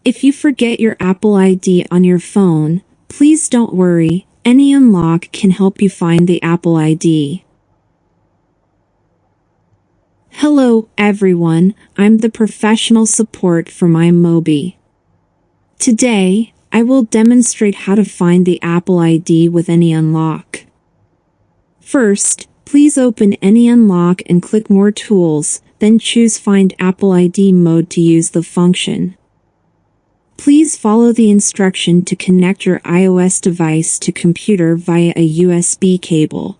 If you forget your Apple ID on your phone, please don't worry, AnyUnlock can help you find the Apple ID. Hello, everyone, I'm the professional support from iMobi. Today, I will demonstrate how to find the Apple ID with AnyUnlock. First, please open AnyUnlock and click More Tools, then choose Find Apple ID mode to use the function. Please follow the instruction to connect your iOS device to computer via a USB cable.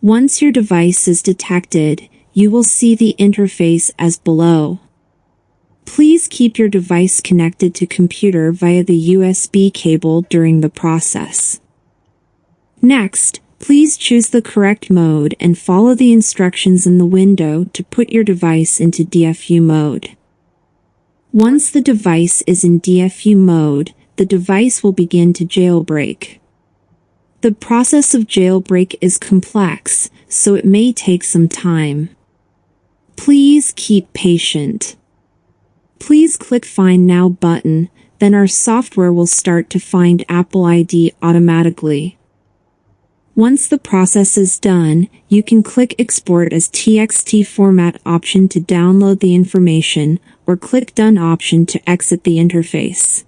Once your device is detected, you will see the interface as below. Please keep your device connected to computer via the USB cable during the process. Next, please choose the correct mode and follow the instructions in the window to put your device into DFU mode. Once the device is in DFU mode, the device will begin to jailbreak. The process of jailbreak is complex, so it may take some time. Please keep patient. Please click Find Now button, then our software will start to find Apple ID automatically. Once the process is done, you can click Export as TXT format option to download the information, or click Done option to exit the interface.